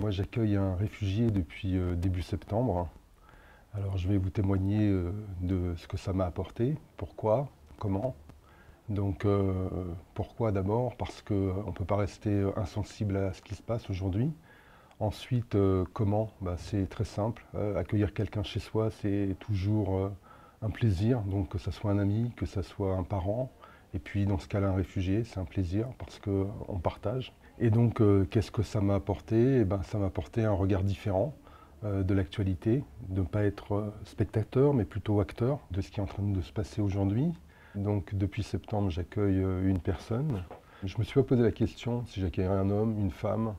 Moi, j'accueille un réfugié depuis début septembre. Alors, je vais vous témoigner de ce que ça m'a apporté, pourquoi, comment. Donc, pourquoi d'abord? Parce qu'on ne peut pas rester insensible à ce qui se passe aujourd'hui. Ensuite, comment? C'est très simple. Accueillir quelqu'un chez soi, c'est toujours un plaisir. Donc, que ce soit un ami, que ce soit un parent. Et puis, dans ce cas-là, un réfugié, c'est un plaisir parce qu'on partage. Et donc, qu'est-ce que ça m'a apporté? Ça m'a apporté un regard différent de l'actualité, de ne pas être spectateur, mais plutôt acteur de ce qui est en train de se passer aujourd'hui. Donc, depuis septembre, j'accueille une personne. Je ne me suis pas posé la question si j'accueillerais un homme, une femme,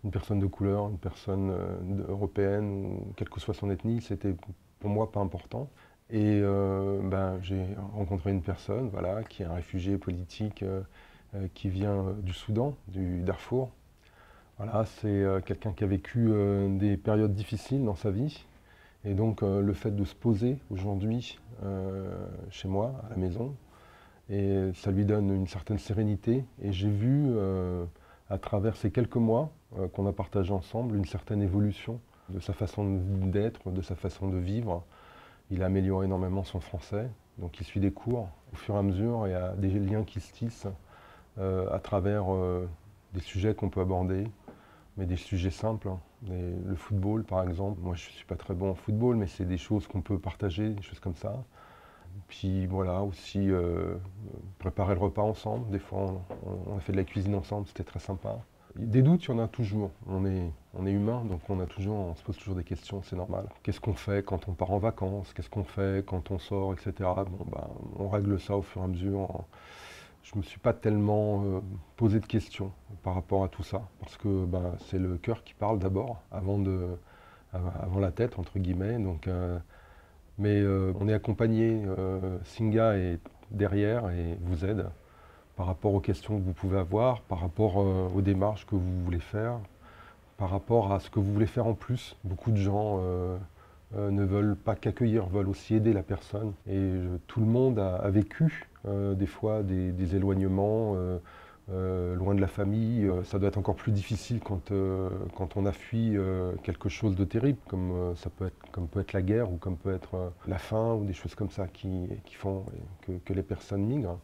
une personne de couleur, une personne européenne, ou quelle que soit son ethnie, c'était pour moi pas important. Et j'ai rencontré une personne, voilà, qui est un réfugié politique qui vient du Soudan, du Darfour. Voilà, c'est quelqu'un qui a vécu des périodes difficiles dans sa vie. Et donc le fait de se poser aujourd'hui chez moi, à la maison, et ça lui donne une certaine sérénité. Et j'ai vu à travers ces quelques mois qu'on a partagé ensemble une certaine évolution de sa façon d'être, de sa façon de vivre. Il a amélioré énormément son français, donc il suit des cours. Au fur et à mesure, il y a des liens qui se tissent à travers des sujets qu'on peut aborder, mais des sujets simples, hein. Le football, par exemple. Moi, je ne suis pas très bon en football, mais c'est des choses qu'on peut partager, des choses comme ça. Puis voilà, aussi préparer le repas ensemble. Des fois, on a fait de la cuisine ensemble, c'était très sympa. Des doutes, il y en a toujours. On est humain, donc on se pose toujours des questions, c'est normal. Qu'est-ce qu'on fait quand on part en vacances? Qu'est-ce qu'on fait quand on sort, etc. On règle ça au fur et à mesure. Je ne me suis pas tellement posé de questions par rapport à tout ça, parce que c'est le cœur qui parle d'abord, avant la tête, entre guillemets. Donc, on est accompagné, Singa est derrière et vous aide par rapport aux questions que vous pouvez avoir, par rapport aux démarches que vous voulez faire, par rapport à ce que vous voulez faire en plus. Beaucoup de gens ne veulent pas qu'accueillir, veulent aussi aider la personne. Et tout le monde a vécu des fois des éloignements loin de la famille. Ça doit être encore plus difficile quand on a fui quelque chose de terrible, comme peut être la guerre ou comme peut être la faim ou des choses comme ça qui font que les personnes migrent.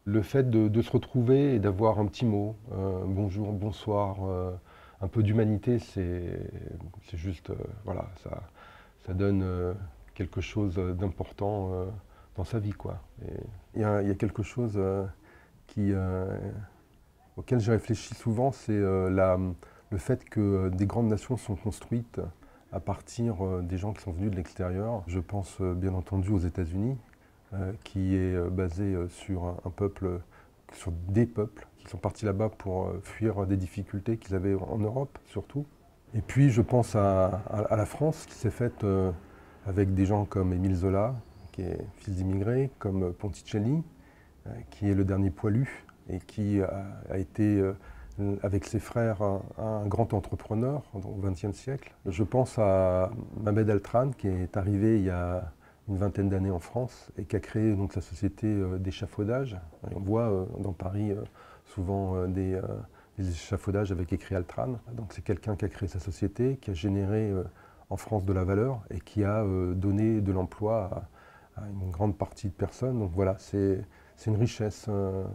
Le fait de se retrouver et d'avoir un petit mot, bonjour, bonsoir, un peu d'humanité, c'est juste, voilà, ça donne quelque chose d'important dans sa vie, quoi. Et il y a quelque chose auquel j'ai réfléchi souvent, c'est le fait que des grandes nations sont construites à partir des gens qui sont venus de l'extérieur. Je pense bien entendu aux États-Unis, qui est basé sur un peuple, sur des peuples qui sont partis là-bas pour fuir des difficultés qu'ils avaient en Europe surtout. Et puis je pense à la France qui s'est faite avec des gens comme Émile Zola, qui est fils d'immigrés, comme Ponticelli, qui est le dernier poilu et qui a été avec ses frères un grand entrepreneur au XXe siècle. Je pense à Mohamed Altran qui est arrivé il y a une vingtaine d'années en France et qui a créé donc la société d'échafaudage. On voit dans Paris souvent des échafaudages avec écrit Altran. Donc c'est quelqu'un qui a créé sa société, qui a généré en France de la valeur et qui a donné de l'emploi à une grande partie de personnes. Donc voilà, c'est une richesse,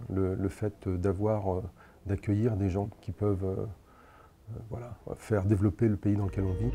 le fait d'accueillir des gens qui peuvent voilà, faire développer le pays dans lequel on vit.